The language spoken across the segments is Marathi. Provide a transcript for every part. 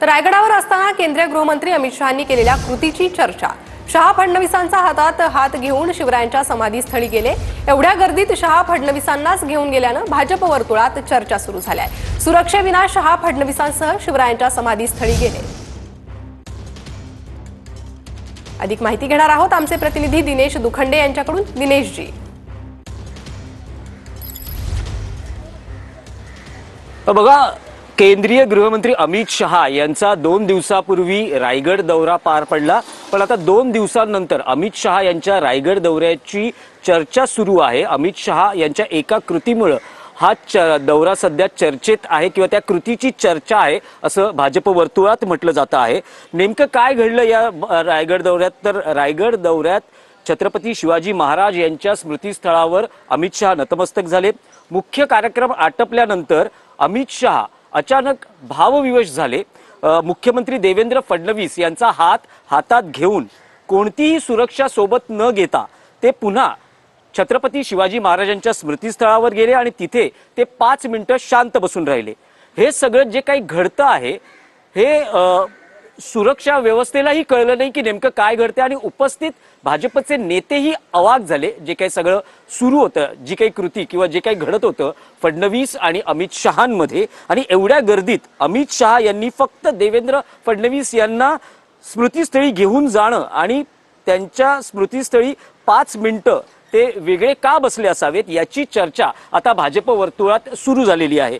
तर रायगडावर असताना केंद्रीय गृहमंत्री अमित शहांनी केलेल्या कृतीची चर्चा। शहा फडणवीसांचा हातात हात घेऊन शिवरायांच्या समाधीस्थळी गेले। एवढ्या गर्दीत शहा फडणवीसांनाच घेऊन गेल्यानं भाजप वर्तुळात चर्चा सुरू झाली आहे। सुरक्षेविना शहा फडणवीसांसह शिवरायांच्या समाधीस्थळी गेले। अधिक माहिती घेणार आहोत आमचे प्रतिनिधी दिनेश दुखंडे यांच्याकडून। दिनेशजी, बघा, केंद्रीय गृहमंत्री अमित शहा यांचा 2 दिवसापूर्वी रायगड दौरा पार पडला, पण आता 2 दिवसांनंतर अमित शहा यांच्या रायगड दौऱ्याची चर्चा सुरू आहे। अमित शहा यांच्या एका कृतीमुळे हा दौरा सध्या चर्चेत आहे किंवा त्या कृतीची चर्चा आहे असं भाजप वर्तुळात म्हटलं जातं आहे। नेमकं काय घडलं या रायगड दौऱ्यात? तर रायगड दौऱ्यात छत्रपती शिवाजी महाराज यांच्या स्मृतीस्थळावर अमित शहा नतमस्तक झाले। मुख्य कार्यक्रम आटपल्यानंतर अमित शहा अचानक भावविवश झाले। मुख्यमंत्री देवेंद्र फडणवीस यांचा हातात घेऊन कोणतीही सुरक्षा सोबत न घेता ते पुन्हा छत्रपती शिवाजी महाराजांच्या स्मृतीस्थळावर गेले आणि तिथे ते 5 मिनिटं शांत बसून राहिले। हे सगळं जे काही घडतं आहे हे सुरक्षा व्यवस्थेलाही कळलं नाही की नेमकं काय घडते आणि उपस्थित भाजपचे नेतेही अवाक झाले। जे काही सगळं सुरू होतं, जी काही कृती किंवा जे काही घडत होतं फडणवीस आणि अमित शहांमध्ये, आणि एवढ्या गर्दीत अमित शहा यांनी फक्त देवेंद्र फडणवीस यांना स्मृतीस्थळी घेऊन जाणं आणि त्यांच्या स्मृतीस्थळी 5 मिनिटं ते वेगळे का बसले असावेत याची चर्चा आता भाजप वर्तुळात सुरू झालेली आहे।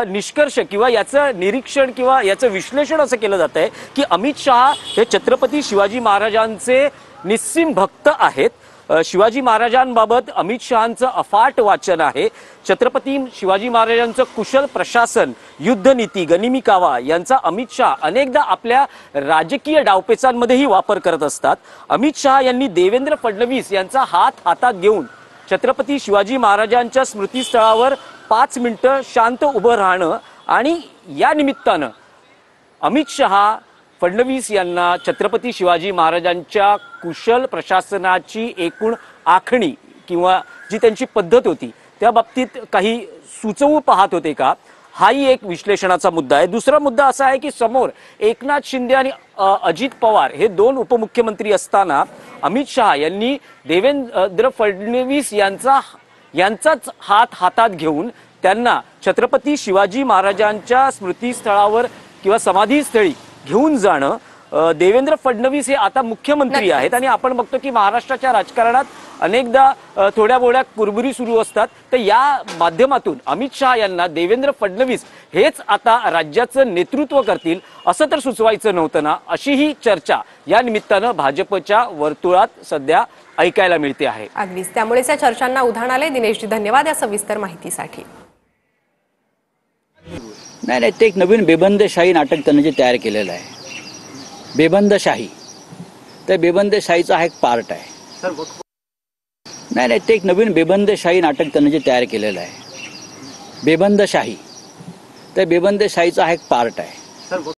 निष्कर्ष किंवा याचं निरीक्षण किंवा याचं विश्लेषण असं केलं जात आहे की अमित शहा हे छत्रपती शिवाजी महाराजांचे निस्सीम भक्त आहेत। शिवाजी महाराजांबाबत अमित शहांचं अफाट वाचन आहे। छत्रपती शिवाजी महाराजांचं कुशल प्रशासन, युद्धनीती, गनिमी कावा यांचा अमित शहा अनेकदा आपल्या राजकीय डावपेचांमध्येही वापर करत असतात। अमित शहा यांनी देवेंद्र फडणवीस यांचा हातात घेऊन छत्रपती शिवाजी महाराजांच्या स्मृतीस्थळावर 5 मिनिटं शांत उभं राहणं आणि या निमित्तानं अमित शहा फडणवीस यांना छत्रपती शिवाजी महाराजांच्या कुशल प्रशासनाची एकूण आखणी किंवा जी त्यांची पद्धत होती त्या बाबतीत काही सुचवू पाहत होते का, हाही एक विश्लेषणाचा मुद्दा आहे। दुसरा मुद्दा असा आहे की समोर एकनाथ शिंदे आणि अजित पवार हे 2 उपमुख्यमंत्री असताना अमित शहा यांनी देवेंद्र फडणवीस यांचाच हातात घेऊन त्यांना छत्रपती शिवाजी महाराजांच्या स्मृतीस्थळावर किंवा समाधीस्थळी घेऊन जाणं। देवेंद्र फडणवीस हे आता मुख्यमंत्री आहेत आणि आपण बघतो की महाराष्ट्राच्या राजकारणात अनेकदा थोड्या बोड्या कुरबुरी सुरू असतात। तर या माध्यमातून अमित शहा यांना देवेंद्र फडणवीस हेच आता राज्याचं नेतृत्व करतील असं तर सुचवायचं नव्हतं ना, अशी ही चर्चा या निमित्तानं भाजपच्या वर्तुळात सध्या ऐकायला मिळते आहे। अगदीच, त्यामुळेच या चर्चांना उधाण आले। दिनेशजी, धन्यवाद या सविस्तर माहितीसाठी। नाही, ते एक नवीन बेबंदशाही नाटक त्यांनी जे तयार केलेलं आहे, बेबंदशाही, त्या बेबंदशाहीचा हा एक पार्ट आहे। नाही, ते एक नवीन बेबंदशाही नाटक त्यांनी जे तयार केलेलं आहे, बेबंदशाही, त्या बेबंदशाहीचा हा एक पार्ट आहे।